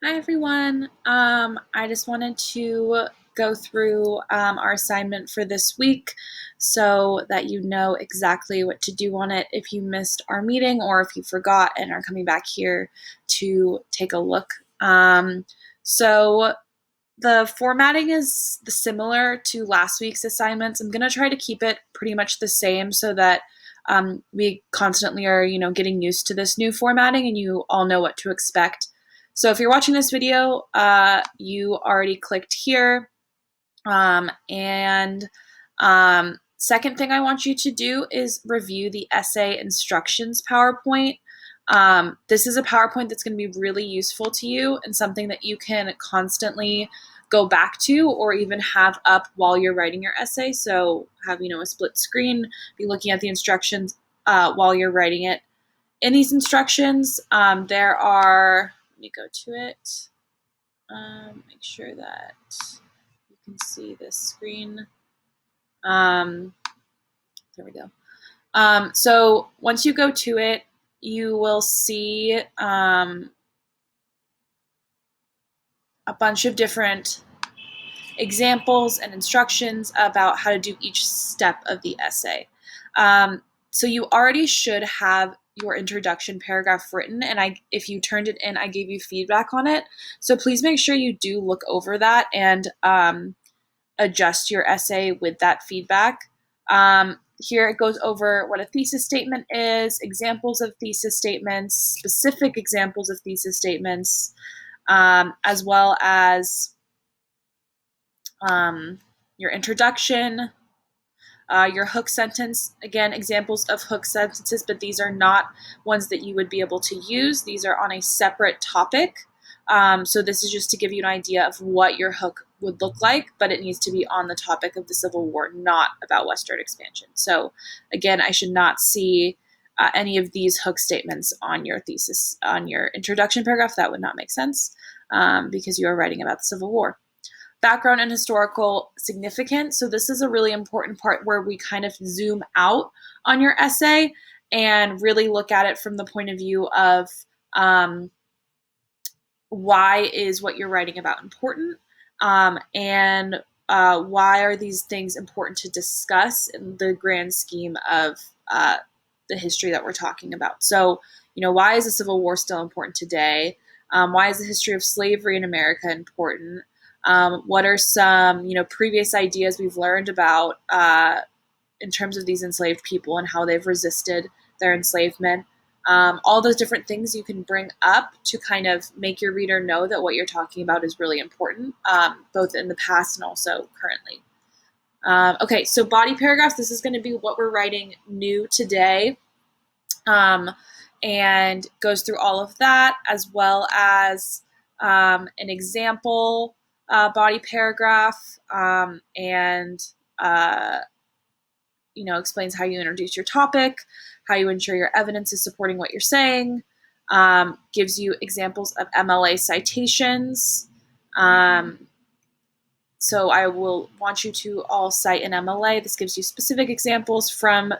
Hi everyone. I just wanted to go through our assignment for this week so that you know exactly what to do on it if you missed our meeting or if you forgot and are coming back here to take a look. So the formatting is similar to last week's assignments. I'm going to try to keep it pretty much the same so that we constantly are, getting used to this new formatting and you all know what to expect. So if you're watching this video, you already clicked here. And second thing I want you to do is review the essay instructions PowerPoint. This is a PowerPoint that's going to be really useful to you and something that you can constantly go back to or even have up while you're writing your essay. So have, a split screen, be looking at the instructions while you're writing it. In these instructions, there are, let me go to it, make sure that you can see this screen. There we go. So once you go to it, you will see a bunch of different examples and instructions about how to do each step of the essay. So you already should have your introduction paragraph written, and if you turned it in, I gave you feedback on it. So please make sure you do look over that and adjust your essay with that feedback. Here it goes over what a thesis statement is, examples of thesis statements, specific examples of thesis statements, as well as your introduction, your hook sentence. Again, examples of hook sentences, but these are not ones that you would be able to use. These are on a separate topic. So this is just to give you an idea of what your hook would look like, but it needs to be on the topic of the Civil War, not about westward expansion. So again, I should not see any of these hook statements on your thesis, on your introduction paragraph. That would not make sense because you are writing about the Civil War. Background and historical significance. So this is a really important part where we kind of zoom out on your essay and really look at it from the point of view of why is what you're writing about important, and why are these things important to discuss in the grand scheme of the history that we're talking about. So, why is the Civil War still important today? Why is the history of slavery in America important? What are some, previous ideas we've learned about in terms of these enslaved people and how they've resisted their enslavement? All those different things you can bring up to kind of make your reader know that what you're talking about is really important, both in the past and also currently. Okay, so body paragraphs, this is going to be what we're writing new today, and goes through all of that, as well as an example body paragraph, and explains how you introduce your topic, how you ensure your evidence is supporting what you're saying, gives you examples of MLA citations. So I will want you to all cite an MLA. This gives you specific examples from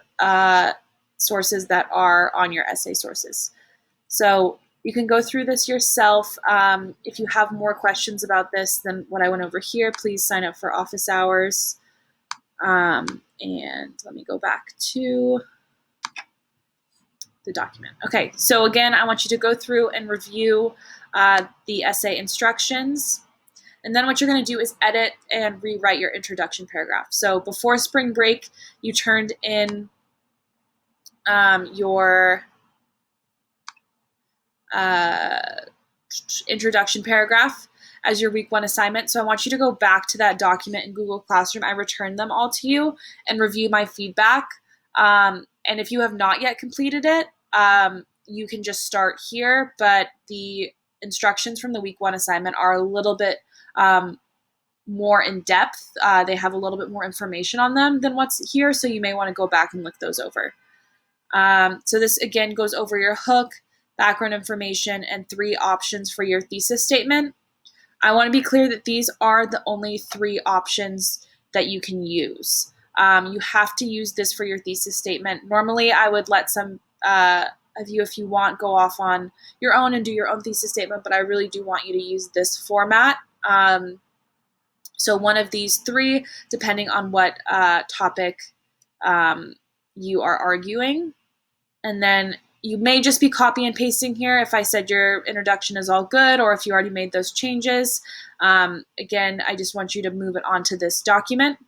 sources that are on your essay sources. So you can go through this yourself. If you have more questions about this than what I went over here, please sign up for office hours. And let me go back to the document. Okay, so again, I want you to go through and review the essay instructions. And then what you're going to do is edit and rewrite your introduction paragraph. So before spring break, you turned in your introduction paragraph as your week 1 assignment. So I want you to go back to that document in Google Classroom. I returned them all to you and review my feedback. And if you have not yet completed it, you can just start here, but the instructions from the week 1 assignment are a little bit more in depth. They have a little bit more information on them than what's here, so you may want to go back and look those over. So this again goes over your hook, background information, and 3 options for your thesis statement. I want to be clear that these are the only 3 options that you can use. You have to use this for your thesis statement. Normally, I would let some of you, if you want, go off on your own and do your own thesis statement, but I really do want you to use this format. So one of these three, depending on what topic you are arguing. And then you may just be copy and pasting here if I said your introduction is all good, or if you already made those changes. Again, I just want you to move it onto this document.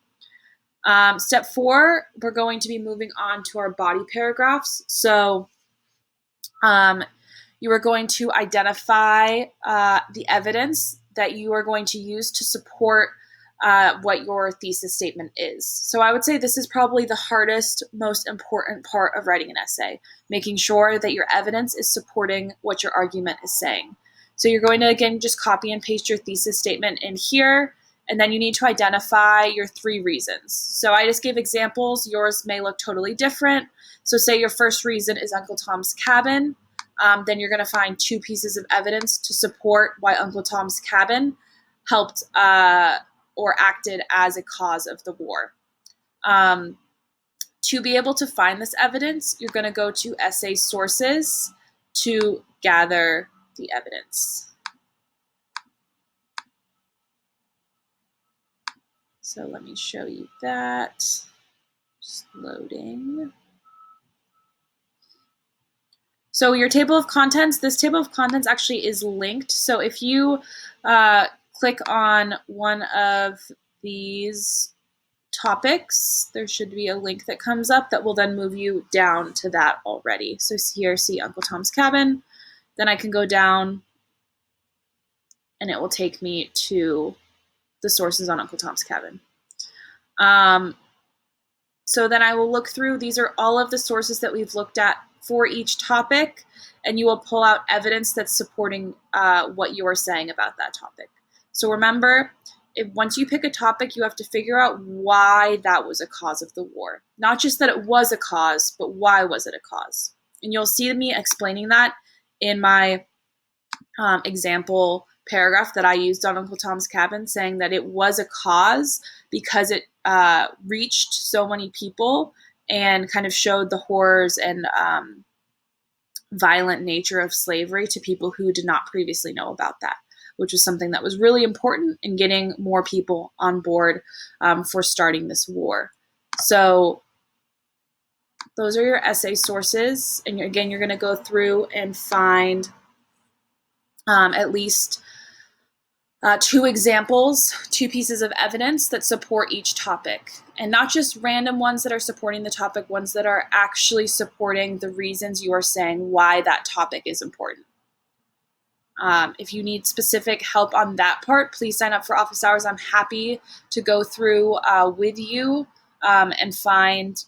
Step 4, we're going to be moving on to our body paragraphs. So you are going to identify the evidence that you are going to use to support what your thesis statement is. So I would say this is probably the hardest, most important part of writing an essay, making sure that your evidence is supporting what your argument is saying. So you're going to, again, just copy and paste your thesis statement in here, and then you need to identify your 3 reasons. So I just gave examples. Yours may look totally different. So say your first reason is Uncle Tom's Cabin. Then you're going to find 2 pieces of evidence to support why Uncle Tom's Cabin helped or acted as a cause of the war. To be able to find this evidence, you're going to go to essay sources to gather the evidence. So let me show you that. Just loading. So your table of contents, this table of contents actually is linked. So if you click on one of these topics, there should be a link that comes up that will then move you down to that already. So here, see Uncle Tom's Cabin. Then I can go down and it will take me to the sources on Uncle Tom's Cabin. So then I will look through. These are all of the sources that we've looked at for each topic, and you will pull out evidence that's supporting what you are saying about that topic. So remember, once you pick a topic, you have to figure out why that was a cause of the war. Not just that it was a cause, but why was it a cause? And you'll see me explaining that in my example paragraph that I used on Uncle Tom's Cabin, saying that it was a cause because it reached so many people and kind of showed the horrors and violent nature of slavery to people who did not previously know about that, which was something that was really important in getting more people on board for starting this war. So those are your essay sources. And again, you're going to go through and find at least 2 examples, 2 pieces of evidence that support each topic. And not just random ones that are supporting the topic, ones that are actually supporting the reasons you are saying why that topic is important. If you need specific help on that part, please sign up for office hours. I'm happy to go through with you and find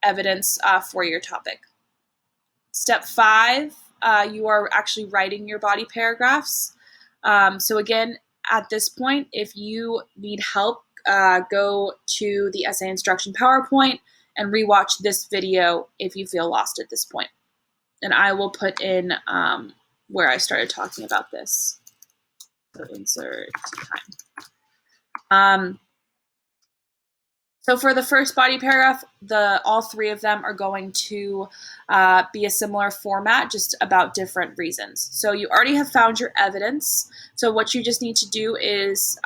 evidence for your topic. Step 5, you are actually writing your body paragraphs. So again, at this point, if you need help, go to the essay instruction PowerPoint and rewatch this video if you feel lost at this point. And I will put in where I started talking about this. So insert time. So for the first body paragraph, all 3 of them are going to be a similar format, just about different reasons. So you already have found your evidence. So what you just need to do is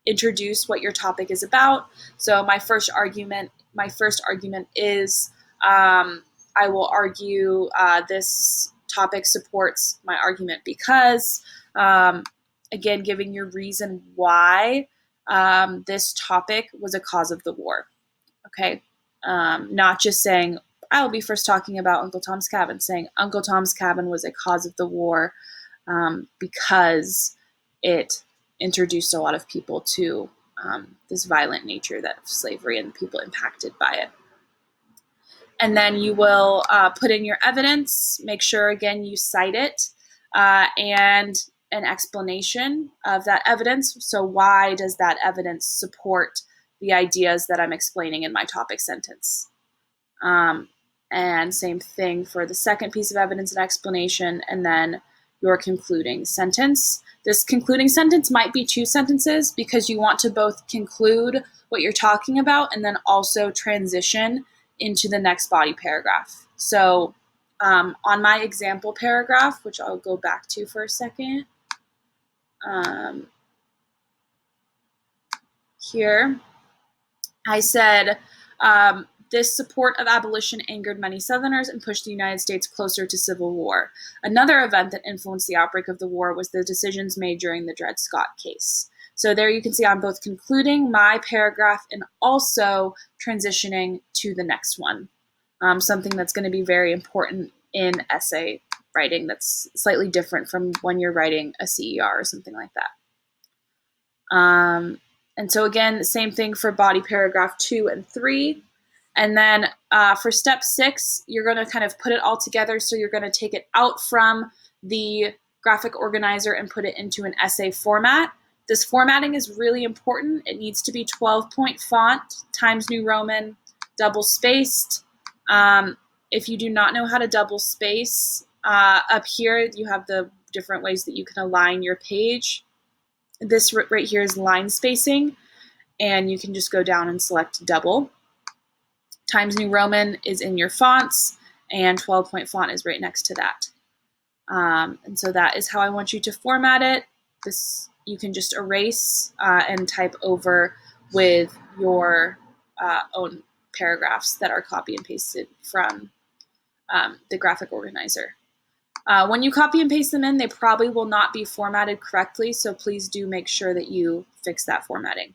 introduce what your topic is about. So my first argument is I will argue this topic supports my argument because, again, giving your reason why this topic was a cause of the war. Okay, not just saying I will be first talking about Uncle Tom's Cabin, saying Uncle Tom's Cabin was a cause of the war because it introduced a lot of people to this violent nature of slavery and people impacted by it. And then you will put in your evidence, make sure, again, you cite it, and an explanation of that evidence. So why does that evidence support the ideas that I'm explaining in my topic sentence? And same thing for the second piece of evidence and explanation, and then your concluding sentence. This concluding sentence might be 2 sentences because you want to both conclude what you're talking about and then also transition into the next body paragraph. So On my example paragraph, which I'll go back to for a second, here, I said, this support of abolition angered many Southerners and pushed the United States closer to civil war. Another event that influenced the outbreak of the war was the decisions made during the Dred Scott case. So there you can see I'm both concluding my paragraph and also transitioning to the next one, something that's going to be very important in essay writing that's slightly different from when you're writing a CER or something like that. And so again, the same thing for body paragraph 2 and 3. And then for step 6, you're going to kind of put it all together. So you're going to take it out from the graphic organizer and put it into an essay format. This formatting is really important. It needs to be 12-point font, Times New Roman, double spaced. If you do not know how to double space, up here you have the different ways that you can align your page. This right here is line spacing, and you can just go down and select double. Times New Roman is in your fonts, and 12-point font is right next to that. And so that is how I want you to format it. This you can just erase and type over with your own paragraphs that are copy and pasted from the graphic organizer. When you copy and paste them in, they probably will not be formatted correctly, so please do make sure that you fix that formatting.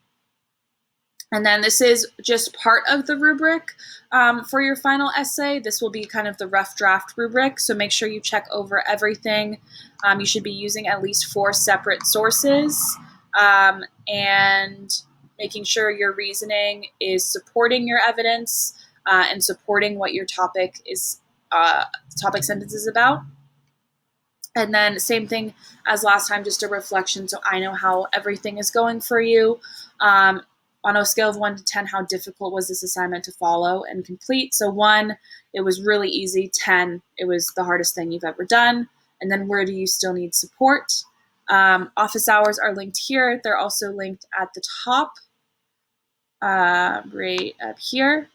And then this is just part of the rubric for your final essay. This will be kind of the rough draft rubric, so make sure you check over everything. You should be using at least 4 separate sources and making sure your reasoning is supporting your evidence and supporting what your topic sentence is about. And then same thing as last time, just a reflection so I know how everything is going for you. On a scale of 1 to 10, how difficult was this assignment to follow and complete? So 1, it was really easy. 10, it was the hardest thing you've ever done. And then where do you still need support? Office hours are linked here. They're also linked at the top, right up here.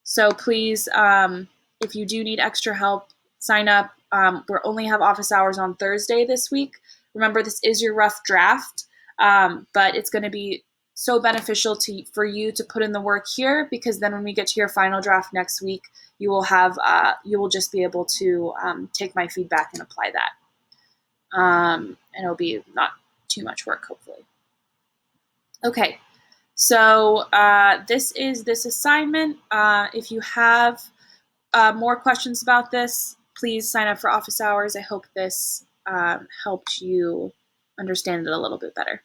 So please, if you do need extra help, sign up. We only have office hours on Thursday this week. Remember, this is your rough draft, but it's going to be so beneficial for you to put in the work here, because then when we get to your final draft next week, you will just be able to take my feedback and apply that. And it'll be not too much work, hopefully. Okay. So this is this assignment. If you have more questions about this, please sign up for office hours. I hope this helped you understand it a little bit better.